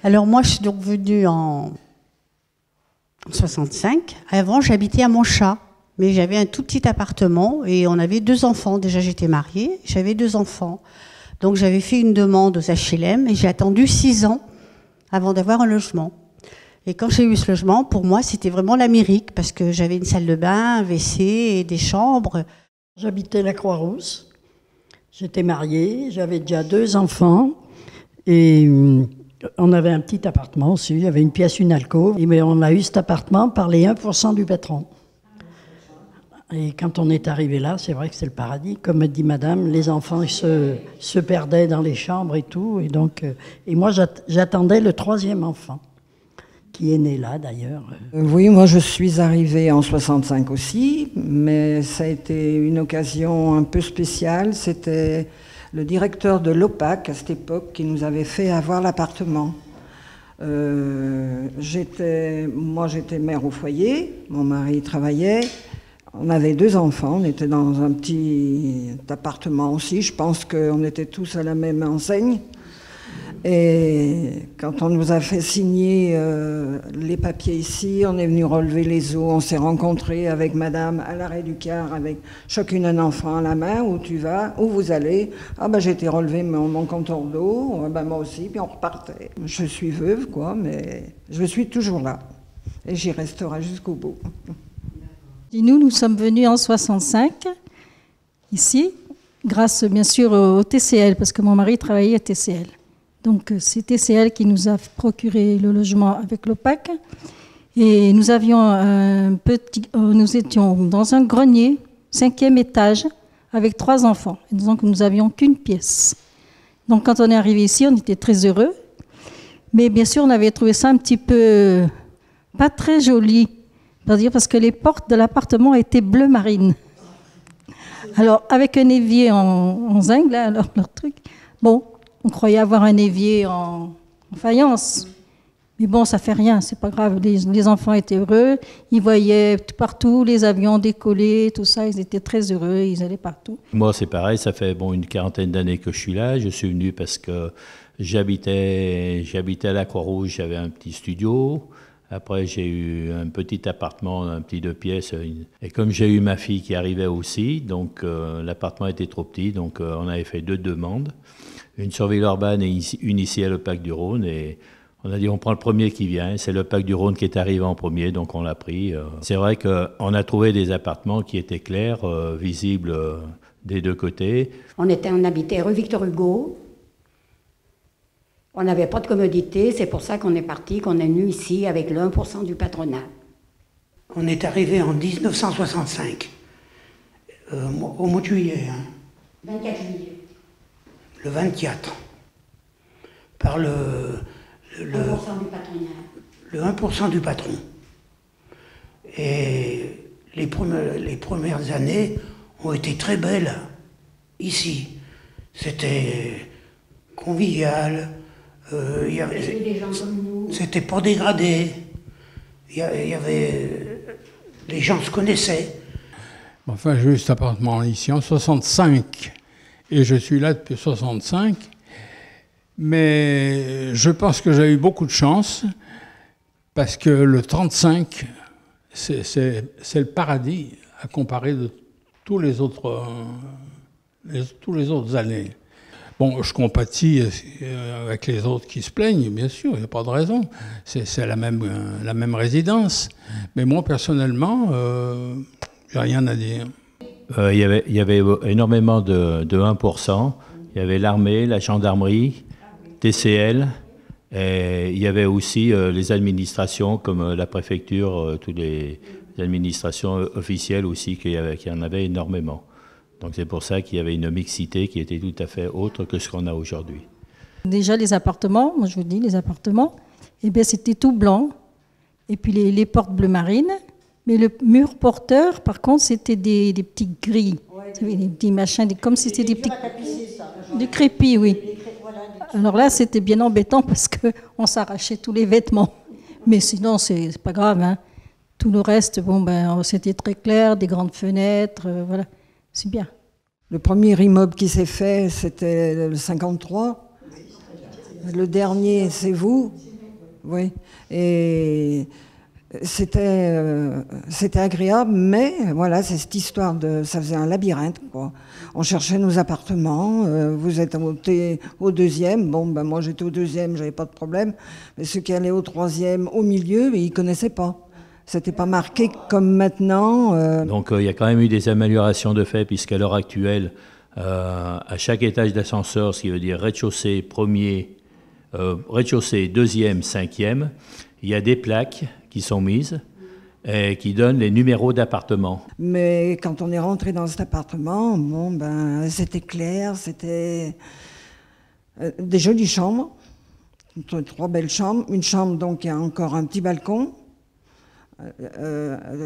Alors moi, je suis donc venue en 65. Avant, j'habitais à Montchat, mais j'avais un tout petit appartement et on avait 2 enfants. Déjà, j'étais mariée, j'avais 2 enfants. Donc j'avais fait une demande aux HLM et j'ai attendu 6 ans avant d'avoir un logement. Et quand j'ai eu ce logement, pour moi, c'était vraiment l'Amérique, parce que j'avais une salle de bain, un WC et des chambres. J'habitais la Croix-Rousse, j'étais mariée, j'avais déjà 2 enfants, et on avait un petit appartement aussi, il y avait une pièce, une alcôve, mais on a eu cet appartement par les 1% du patron. Et quand on est arrivé là, c'est vrai que c'est le paradis. Comme dit madame, les enfants se perdaient dans les chambres et tout, et moi j'attendais le 3e enfant, qui est né là d'ailleurs. Oui, moi je suis arrivée en 65 aussi, mais ça a été une occasion un peu spéciale. C'était le directeur de l'OPAC à cette époque qui nous avait fait avoir l'appartement. J'étais mère au foyer, mon mari travaillait, on avait 2 enfants, on était dans un petit appartement aussi, je pense qu'on était tous à la même enseigne. Et quand on nous a fait signer les papiers ici, on est venu relever les eaux, on s'est rencontrés avec madame à l'arrêt du car, avec chacune un enfant à la main. Où tu vas, où vous allez? Ah ben j'ai été relever mon compteur d'eau, ben moi aussi, puis on repartait. Je suis veuve quoi, mais je suis toujours là. Et j'y resterai jusqu'au bout. Et nous sommes venus en 65, ici, grâce bien sûr au TCL, parce que mon mari travaillait à TCL. Donc c'est TCL qui nous a procuré le logement avec l'OPAC. Et nous étions dans un grenier, 5e étage, avec 3 enfants. Et donc nous n'avions qu'une pièce. Donc quand on est arrivé ici, on était très heureux. Mais bien sûr, on avait trouvé ça un petit peu pas très joli. Parce que les portes de l'appartement étaient bleu marine. Alors avec un évier en zinc, là, alors leur truc, bon. On croyait avoir un évier en faïence. Mais bon, ça fait rien, c'est pas grave. Les enfants étaient heureux, ils voyaient partout les avions décoller, tout ça, ils étaient très heureux, ils allaient partout. Moi, c'est pareil, ça fait une quarantaine d'années que je suis là. Je suis venu parce que j'habitais à la Croix-Rouge, j'avais un petit studio. Après, j'ai eu un petit appartement, un petit 2 pièces. Et comme j'ai eu ma fille qui arrivait aussi, donc l'appartement était trop petit, donc on avait fait 2 demandes. Une sur Villeurbanne et une ici à l'OPAC du Rhône. Et on a dit on prend le premier qui vient. C'est l'OPAC du Rhône qui est arrivé en premier, donc on l'a pris. C'est vrai qu'on a trouvé des appartements qui étaient clairs, visibles des 2 côtés. On habitait rue Victor Hugo. On n'avait pas de commodité, c'est pour ça qu'on est parti, qu'on est venu ici avec le 1% du patronat. On est arrivé en 1965, au mois de juillet. 24 juillet. Le 24, par le 1% du patronat. Le 1% du patron. Et les premières années ont été très belles ici. C'était convivial. C'était pas dégradé. Les gens se connaissaient. Enfin, j'ai eu cet appartement ici en 65. Et je suis là depuis 65, mais je pense que j'ai eu beaucoup de chance, parce que le 35, c'est le paradis à comparer de tous les autres années. Bon, je compatis avec les autres qui se plaignent, bien sûr, il n'y a pas de raison. C'est la même résidence. Mais moi, personnellement, j'ai rien à dire. Il y avait énormément de 1%. Il y avait l'armée, la gendarmerie, TCL. Et il y avait aussi les administrations comme la préfecture, toutes les administrations officielles aussi, qui en avait énormément. Donc c'est pour ça qu'il y avait une mixité qui était tout à fait autre que ce qu'on a aujourd'hui. Déjà les appartements, moi je vous dis les appartements, eh bien c'était tout blanc. Et puis les portes bleu marine. Mais le mur porteur, par contre, c'était des petites grilles. Ouais, des petits machins, comme si c'était des petits... Du crépi, oui. Alors là, c'était bien embêtant parce qu'on s'arrachait tous les vêtements. Mais sinon, c'est pas grave. Hein. Tout le reste, c'était très clair, des grandes fenêtres, voilà. C'est bien. Le premier immeuble qui s'est fait, c'était le 53. Le dernier, c'est vous. oui. Et c'était agréable, mais voilà, c'est cette histoire ça faisait un labyrinthe, quoi. On cherchait nos appartements, vous êtes monté au deuxième, bon, ben moi j'étais au deuxième, j'avais pas de problème, mais ceux qui allaient au troisième, au milieu, ils connaissaient pas. C'était pas marqué comme maintenant. Donc il y a quand même eu des améliorations de fait, puisqu'à l'heure actuelle, à chaque étage d'ascenseur, ce qui veut dire rez-de-chaussée, premier, rez-de-chaussée, deuxième, cinquième, il y a des plaques qui sont mises et qui donnent les numéros d'appartements. Mais quand on est rentré dans cet appartement, bon, ben, c'était clair, c'était des jolies chambres, 3 belles chambres. Une chambre, donc, il y a encore un petit balcon,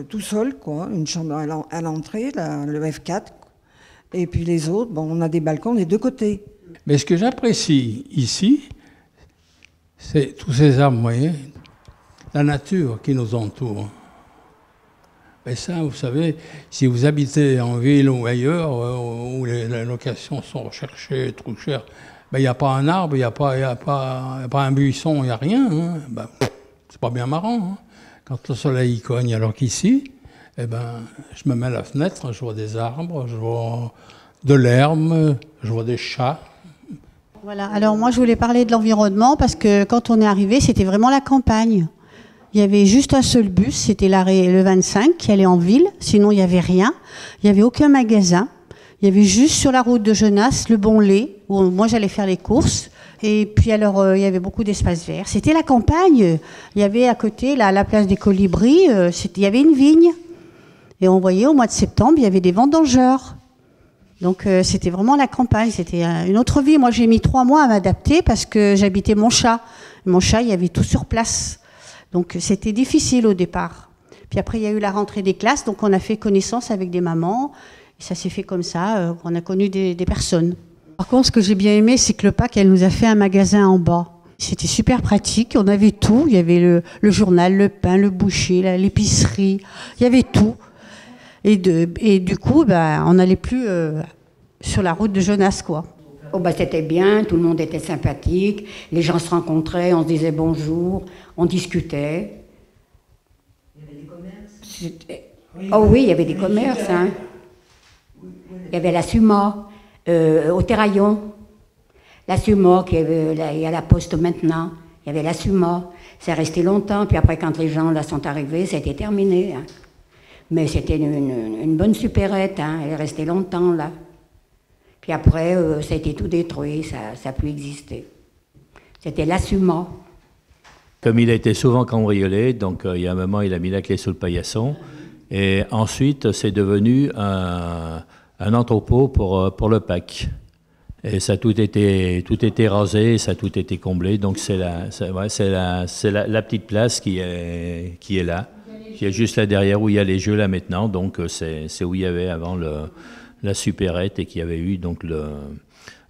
tout seul, quoi. Une chambre à l'entrée, le F4. Et puis les autres, bon, on a des balcons des deux côtés. Mais ce que j'apprécie ici, c'est tous ces arbres, vous voyez, la nature qui nous entoure. Mais ça, vous savez, si vous habitez en ville ou ailleurs, où les locations sont recherchées, trop chères, ben, il n'y a pas un arbre, il n'y a pas un buisson, il n'y a rien. Hein. Ben, c'est pas bien marrant. Hein. Quand le soleil cogne, alors qu'ici, eh ben, je me mets à la fenêtre, je vois des arbres, je vois de l'herbe, je vois des chats. Voilà, alors moi je voulais parler de l'environnement parce que quand on est arrivé, c'était vraiment la campagne. Il y avait juste un seul bus, c'était l'arrêt le 25 qui allait en ville, sinon il n'y avait rien. Il n'y avait aucun magasin. Il y avait juste sur la route de Genasse le Bon Lait, où moi j'allais faire les courses. Et puis alors il y avait beaucoup d'espaces verts. C'était la campagne. Il y avait à côté la place des Colibris, il y avait une vigne. Et on voyait au mois de septembre, il y avait des vendangeurs. Donc c'était vraiment la campagne, c'était une autre vie. Moi j'ai mis 3 mois à m'adapter parce que j'habitais mon chat. Mon chat, il y avait tout sur place. Donc c'était difficile au départ. Puis après, il y a eu la rentrée des classes, donc on a fait connaissance avec des mamans. Et ça s'est fait comme ça, on a connu des personnes. Par contre, ce que j'ai bien aimé, c'est que le PAC, elle nous a fait un magasin en bas. C'était super pratique, on avait tout. Il y avait le journal, le pain, le boucher, l'épicerie, il y avait tout. Et du coup, ben, on n'allait plus sur la route de Genasse, quoi. Oh bah c'était bien, tout le monde était sympathique, les gens se rencontraient, on se disait bonjour, on discutait. Il y avait des commerces? Oh oui, il y avait des commerces. Hein. Il y avait la Suma, au Terraillon. La Suma, il y a la Poste maintenant. Il y avait la Suma. C'est resté longtemps, puis après quand les gens là sont arrivés, ça a été terminé. Hein. Mais c'était une bonne supérette, hein. Elle est restée longtemps là. Puis après, ça a été tout détruit, ça n'a plus existé. C'était l'Assuma. Comme il a été souvent cambriolé, donc il y a un moment, il a mis la clé sous le paillasson. Et ensuite, c'est devenu un entrepôt pour le PAC. Et ça a tout été rasé, ça a tout été comblé. Donc c'est la petite place qui est là, qui est juste là derrière où il y a les jeux là maintenant. Donc c'est où il y avait avant la supérette et qui avait eu donc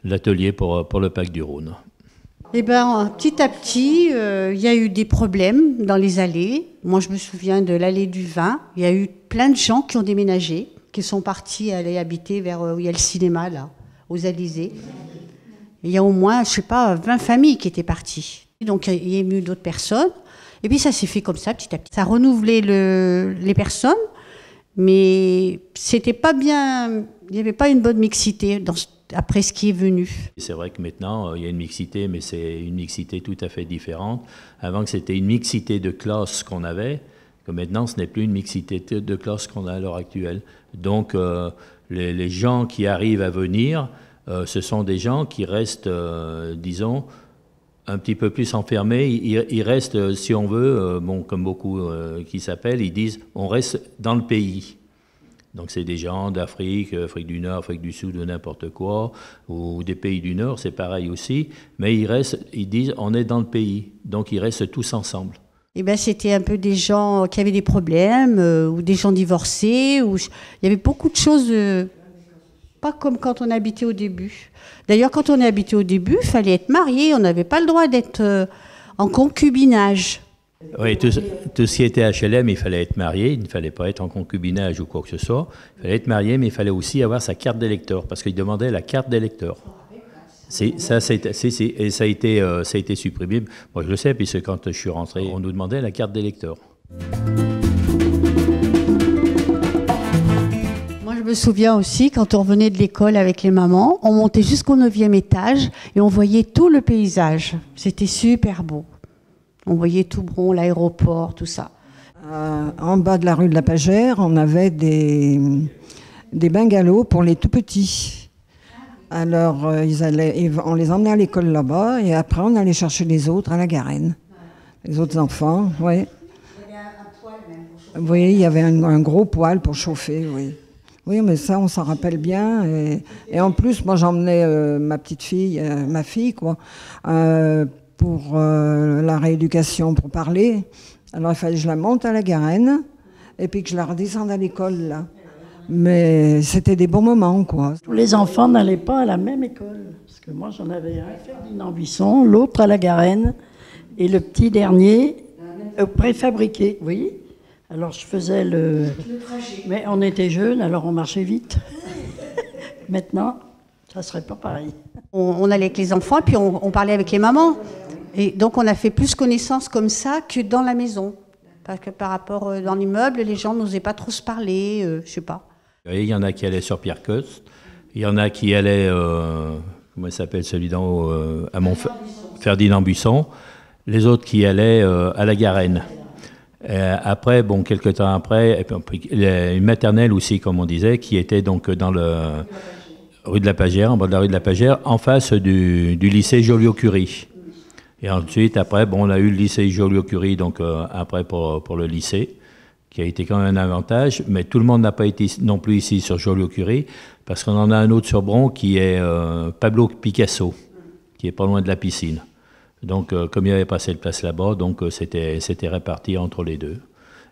l'atelier pour le PAC du Rhône. Eh bien, petit à petit, il y a eu des problèmes dans les allées. Moi, je me souviens de l'allée du vin. Il y a eu plein de gens qui ont déménagé, qui sont partis aller habiter vers où il y a le cinéma, là, aux Alizés. Il y a au moins, je ne sais pas, 20 familles qui étaient parties. Donc, il y a eu d'autres personnes. Et puis, ça s'est fait comme ça, petit à petit. Ça a renouvelé les personnes, mais c'était pas bien. Il n'y avait pas une bonne mixité après ce qui est venu. C'est vrai que maintenant, il y a une mixité, mais c'est une mixité tout à fait différente. Avant que c'était une mixité de classe qu'on avait, que maintenant, ce n'est plus une mixité de classe qu'on a à l'heure actuelle. Donc, les gens qui arrivent à venir, ce sont des gens qui restent, disons, un petit peu plus enfermés. Ils restent, si on veut, comme beaucoup qui s'appellent, ils disent « on reste dans le pays ». Donc c'est des gens d'Afrique, Afrique du Nord, Afrique du Sud, ou n'importe quoi, ou des pays du Nord, c'est pareil aussi. Mais ils disent on est dans le pays, donc ils restent tous ensemble. Eh ben c'était un peu des gens qui avaient des problèmes, ou des gens divorcés, il y avait beaucoup de choses, pas comme quand on habitait au début. D'ailleurs, quand on habitait au début, il fallait être marié, on n'avait pas le droit d'être en concubinage. Oui, tout ce qui était HLM, il fallait être marié, il ne fallait pas être en concubinage ou quoi que ce soit. Il fallait être marié, mais il fallait aussi avoir sa carte d'électeur, parce qu'il demandait la carte d'électeur. Ça a été supprimé. Moi, je le sais, puisque quand je suis rentré, on nous demandait la carte d'électeur. Moi, je me souviens aussi, quand on revenait de l'école avec les mamans, on montait jusqu'au 9e étage et on voyait tout le paysage. C'était super beau. On voyait tout Bron, l'aéroport, tout ça. En bas de la rue de la Pagère, on avait des bungalows pour les tout-petits. Alors, on les emmenait à l'école là-bas et après, on allait chercher les autres à la Garenne. Les autres enfants, oui. Il y avait un poêle même pour chauffer. Oui, il y avait un gros poêle pour chauffer, oui. Oui, mais ça, on s'en rappelle bien. Et en plus, moi, j'emmenais ma petite fille, ma fille, quoi, pour la rééducation, pour parler. Alors, il fallait que je la monte à la Garenne et puis que je la redescende à l'école, là. Mais c'était des bons moments, quoi. Tous les enfants n'allaient pas à la même école. Parce que moi, j'en avais un à Ferdinand Buisson, l'autre à la Garenne, et le petit dernier préfabriqué, oui. Alors, je faisais le trajet. Mais on était jeunes, alors on marchait vite. Maintenant, ça ne serait pas pareil. On allait avec les enfants et puis on parlait avec les mamans. Et donc, on a fait plus connaissance comme ça que dans la maison. Parce que par rapport dans l'immeuble, les gens n'osaient pas trop se parler, je sais pas. Il y en a qui allaient sur Pierre-Coste, il y en a qui allaient, comment il s'appelle celui d'en haut, à Ferdinand Buisson, les autres qui allaient à la Garenne. Après, bon, quelques temps après, une maternelle aussi, comme on disait, qui était donc dans le rue de la Pagère, en bas de la rue de la Pagère, en face du lycée Joliot-Curie. Et ensuite, après, bon, on a eu le lycée Joliot-Curie, donc après pour le lycée, qui a été quand même un avantage, mais tout le monde n'a pas été non plus ici sur Joliot-Curie, parce qu'on en a un autre sur Bron qui est Pablo Picasso, qui est pas loin de la piscine. Donc, comme il y avait pas cette place là-bas, donc c'était réparti entre les deux.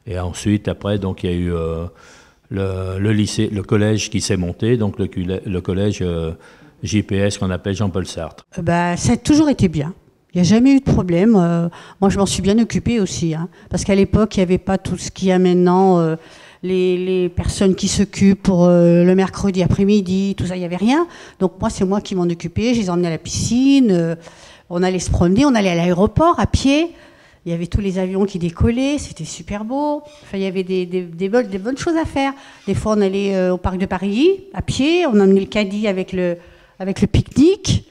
Et ensuite, après, donc il y a eu le lycée, le collège qui s'est monté, donc le collège JPS qu'on appelle Jean-Paul Sartre. Ça a toujours été bien. Il n'y a jamais eu de problème. Moi, je m'en suis bien occupée aussi. Parce qu'à l'époque, il n'y avait pas tout ce qu'il y a maintenant, les personnes qui s'occupent pour le mercredi après-midi, tout ça, il n'y avait rien. Donc moi, c'est moi qui m'en occupais. Je les emmenais à la piscine. On allait se promener. On allait à l'aéroport à pied. Il y avait tous les avions qui décollaient. C'était super beau. Enfin, il y avait des bonnes choses à faire. Des fois, on allait au parc de Paris à pied. On emmenait le caddie avec le pique-nique.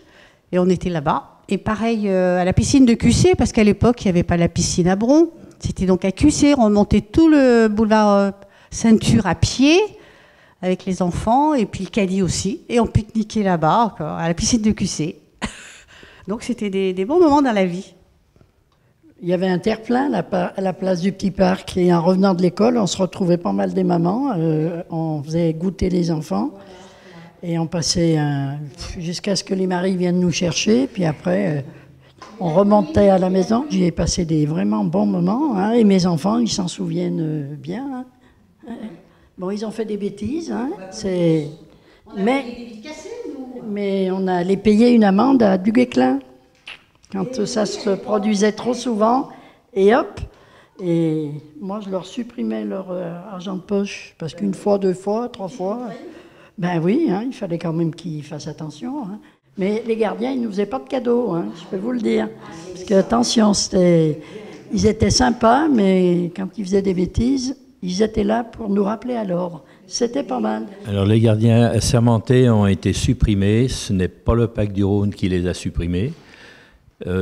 Et on était là-bas. Et pareil à la piscine de QC, parce qu'à l'époque, il n'y avait pas la piscine à Bron. C'était donc à QC. On montait tout le boulevard Ceinture à pied, avec les enfants, et puis le caddie aussi. Et on pique-niquait là-bas, à la piscine de QC. Donc c'était des bons moments dans la vie. Il y avait un terre-plein à la place du petit parc. Et en revenant de l'école, on se retrouvait pas mal des mamans. On faisait goûter les enfants. Et on passait jusqu'à ce que les maris viennent nous chercher. Puis après, on remontait à la maison. J'y ai passé des vraiment bons moments. Et mes enfants, ils s'en souviennent bien. Bon, ils ont fait des bêtises. Mais on allait payer une amende à Duguesclin. Quand ça se produisait trop souvent. Et hop. Et moi, je leur supprimais leur argent de poche. Parce qu'une fois, 2 fois, 3 fois... Ben oui, il fallait quand même qu'ils fassent attention. Mais les gardiens, ils ne nous faisaient pas de cadeaux, je peux vous le dire. Parce que, attention, ils étaient sympas, mais quand ils faisaient des bêtises, ils étaient là pour nous rappeler à l'ordre. C'était pas mal. Alors, les gardiens assermentés ont été supprimés. Ce n'est pas le Pacte du Rhône qui les a supprimés.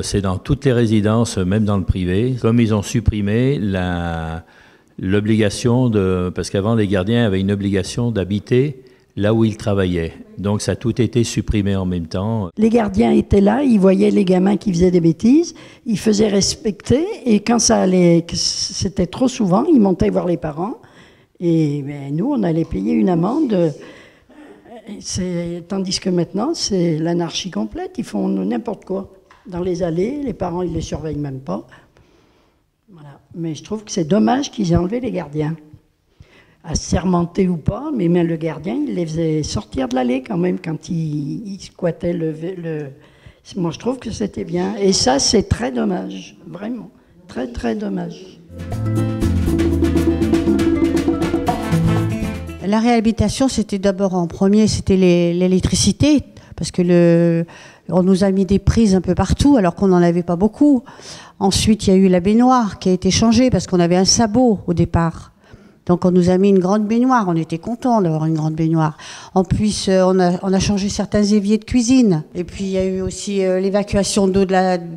C'est dans toutes les résidences, même dans le privé. Comme ils ont supprimé l'obligation de... Parce qu'avant, les gardiens avaient une obligation d'habiter là où ils travaillaient. Donc, ça a tout été supprimé en même temps. Les gardiens étaient là, ils voyaient les gamins qui faisaient des bêtises, ils faisaient respecter, et quand ça allait, c'était trop souvent, ils montaient voir les parents, et nous, on allait payer une amende. Tandis que maintenant, c'est l'anarchie complète, ils font n'importe quoi. Dans les allées, les parents, ils ne les surveillent même pas. Voilà. Mais je trouve que c'est dommage qu'ils aient enlevé les gardiens. Assermentés ou pas, mais même le gardien, il les faisait sortir de l'allée quand même quand il squattait le... Moi, je trouve que c'était bien. Et ça, c'est très dommage. Vraiment. Très, très dommage. La réhabilitation, c'était d'abord en premier, c'était l'électricité, parce que On nous a mis des prises un peu partout alors qu'on n'en avait pas beaucoup. Ensuite, il y a eu la baignoire qui a été changée parce qu'on avait un sabot au départ. Donc on nous a mis une grande baignoire, on était contents d'avoir une grande baignoire. En plus, on a changé certains éviers de cuisine. Et puis il y a eu aussi l'évacuation d'eau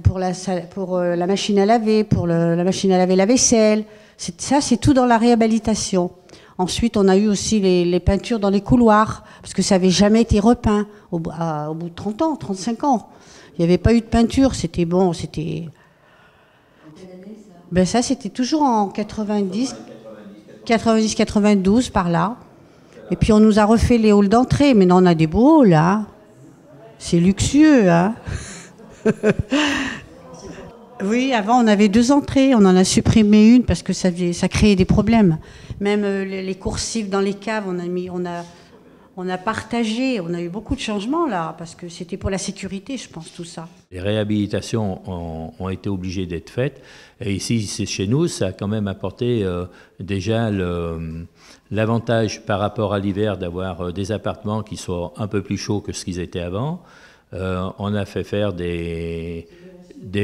pour la machine à laver, pour la machine à laver la vaisselle. Ça, c'est tout dans la réhabilitation. Ensuite, on a eu aussi les peintures dans les couloirs, parce que ça n'avait jamais été repeint au bout de 30 ans, 35 ans. Il n'y avait pas eu de peinture, c'était bon, c'était... Ben ça, c'était toujours en 90-92 par là. Et puis on nous a refait les halls d'entrée. Maintenant on a des beaux halls, hein. C'est luxueux, hein. Oui, avant on avait 2 entrées, on en a supprimé une parce que ça créait des problèmes. Même les coursives dans les caves, on a partagé, on a eu beaucoup de changements là, parce que c'était pour la sécurité, je pense, tout ça. Les réhabilitations ont été obligées d'être faites. Et ici, chez nous, ça a quand même apporté déjà l'avantage par rapport à l'hiver d'avoir des appartements qui soient un peu plus chauds que ce qu'ils étaient avant. On a fait faire des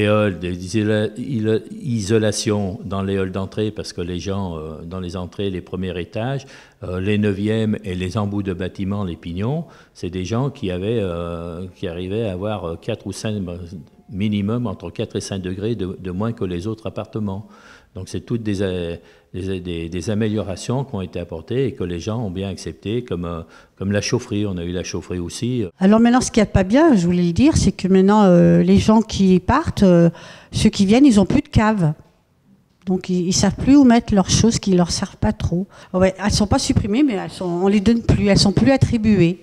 halls, des isolations dans les halls d'entrée parce que les gens, dans les entrées, les premiers étages, les 9e et les embouts de bâtiments, les pignons, c'est des gens qui arrivaient à avoir 4 ou 5, minimum entre 4 et 5 degrés de moins que les autres appartements. Donc c'est toutes des améliorations qui ont été apportées et que les gens ont bien acceptées, comme la chaufferie. On a eu la chaufferie aussi. Alors maintenant, ce qu'il n'y a pas bien, je voulais le dire, c'est que maintenant, les gens qui partent, ceux qui viennent, ils n'ont plus de cave. Donc ils ne savent plus où mettre leurs choses qui ne leur servent pas trop. Ouais, elles ne sont pas supprimées, mais on ne les donne plus, elles ne sont plus attribuées.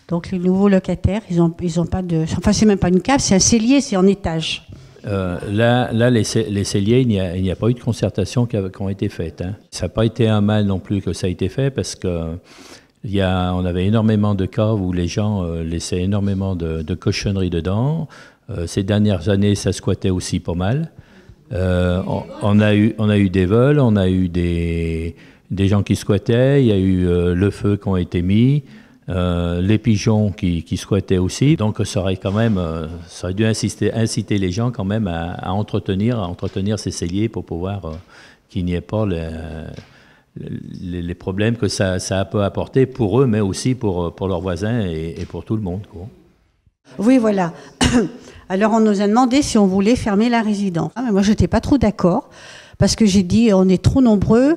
Donc les nouveaux locataires, ils ont pas de... Enfin, c'est même pas une cave, c'est un cellier, c'est en étage. Là, les celliers, il n'y a pas eu de concertation qui ont été faites. Hein. Ça n'a pas été un mal non plus que ça a été fait parce qu'on avait énormément de caves où les gens laissaient énormément de cochonneries dedans. Ces dernières années, ça squattait aussi pas mal. On a eu des vols, on a eu des gens qui squattaient, il y a eu le feu qui ont été mis. Les pigeons qui squattaient aussi, donc ça aurait dû inciter les gens quand même à entretenir ces celliers pour pouvoir qu'il n'y ait pas les problèmes que ça peut apporter pour eux, mais aussi pour leurs voisins et pour tout le monde, quoi. Oui, voilà. Alors on nous a demandé si on voulait fermer la résidence. Mais moi, je n'étais pas trop d'accord. Parce que j'ai dit, on est trop nombreux,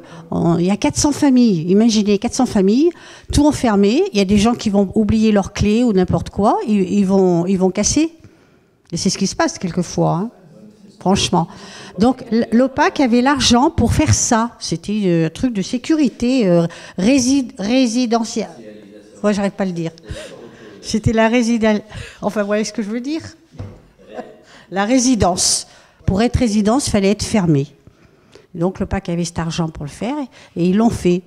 il y a 400 familles, imaginez 400 familles, tout enfermé, il y a des gens qui vont oublier leurs clés ou n'importe quoi, ils vont casser. Et c'est ce qui se passe quelquefois, hein, franchement. Donc l'OPAC avait l'argent pour faire ça, c'était un truc de sécurité résidentielle. Moi, j'arrête pas de le dire. C'était la résidence. Enfin, vous voyez ce que je veux dire? La résidence. Pour être résidence, il fallait être fermé. Donc le PAC avait cet argent pour le faire et ils l'ont fait.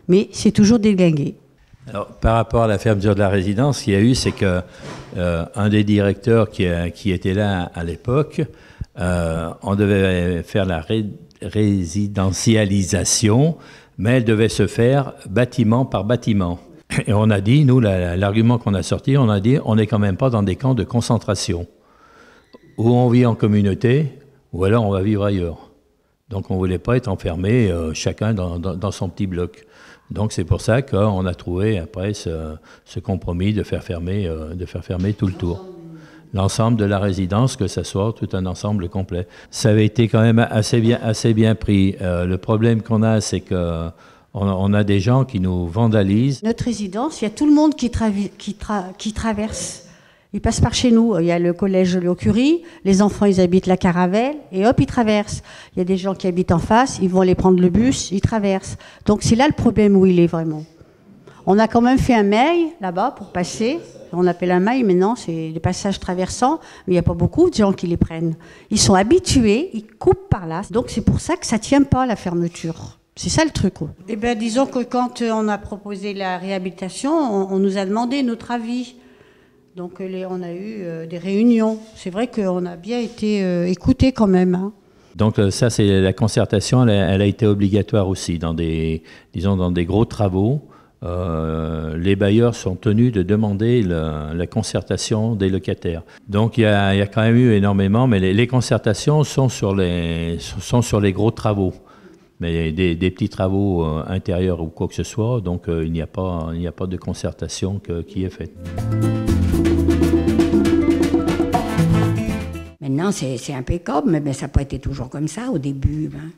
Mais c'est toujours déglingué. Alors, par rapport à la fermeture de la résidence, ce qu'il y a eu, c'est que un des directeurs qui était là à l'époque, on devait faire la résidentialisation, mais elle devait se faire bâtiment par bâtiment. Et on a dit, nous, l'argument qu'on a sorti, on a dit, on n'est quand même pas dans des camps de concentration, où on vit en communauté, ou alors on va vivre ailleurs. Donc on ne voulait pas être enfermé chacun dans son petit bloc. Donc c'est pour ça qu'on a trouvé après ce compromis de faire fermer tout le tour. L'ensemble de la résidence, que ça soit tout un ensemble complet. Ça avait été quand même assez bien pris. Le problème qu'on a, c'est qu'on a des gens qui nous vandalisent. Notre résidence, il y a tout le monde qui traverse. Ils passent par chez nous. Il y a le collège Léo-Curie, les enfants, ils habitent la Caravelle, et hop, ils traversent. Il y a des gens qui habitent en face, ils vont aller prendre le bus, ils traversent. Donc c'est là le problème où il est vraiment. On a quand même fait un mail là-bas pour passer. On appelle un mail, mais non, c'est des passages traversants, mais il n'y a pas beaucoup de gens qui les prennent. Ils sont habitués, ils coupent par là. Donc c'est pour ça que ça ne tient pas, la fermeture. C'est ça le truc. Eh bien, disons que quand on a proposé la réhabilitation, on nous a demandé notre avis. Donc on a eu des réunions. C'est vrai qu'on a bien été écoutés quand même. Hein. Donc ça, c'est la concertation, elle a été obligatoire aussi dans des gros travaux. les bailleurs sont tenus de demander la concertation des locataires. Donc il y a quand même eu énormément, mais les concertations sont sur les gros travaux. Mais des petits travaux intérieurs ou quoi que ce soit, donc il n'y a pas de concertation qui est faite. Maintenant, c'est impeccable, mais ça n'a pas été toujours comme ça au début. Hein.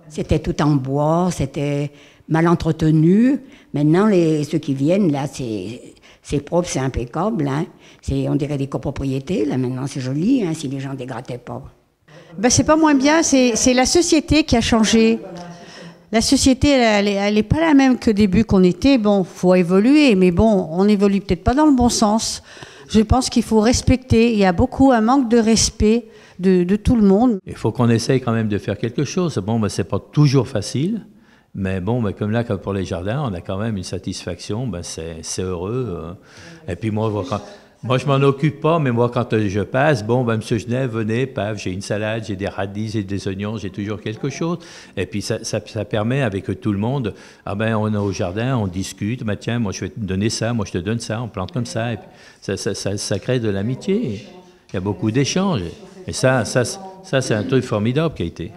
C'était tout en bois, c'était mal entretenu. Maintenant, ceux qui viennent, là, c'est propre, c'est impeccable. Hein. On dirait des copropriétés, là, maintenant, c'est joli, hein, si les gens ne dégrattaient pas. Ben, c'est pas moins bien, c'est la société qui a changé. La société, elle est pas la même qu'au début qu'on était. Bon, faut évoluer, mais bon, on évolue peut-être pas dans le bon sens. Je pense qu'il faut respecter. Il y a beaucoup un manque de respect de tout le monde. Il faut qu'on essaye quand même de faire quelque chose. Bon, ben, c'est pas toujours facile, mais bon, ben, comme pour les jardins, on a quand même une satisfaction. Ben, c'est heureux. Et puis moi, je m'en occupe pas, mais moi, quand je passe, bon, ben, M. Genet, venez, paf, j'ai une salade, j'ai des radis, j'ai des oignons, j'ai toujours quelque chose. Et puis, ça permet avec tout le monde, ah ben, on est au jardin, on discute, ben, tiens, moi, je vais te donner ça, moi, je te donne ça, on plante comme ça. Et puis, ça crée de l'amitié. Il y a beaucoup d'échanges. Et ça, c'est un truc formidable qui a été.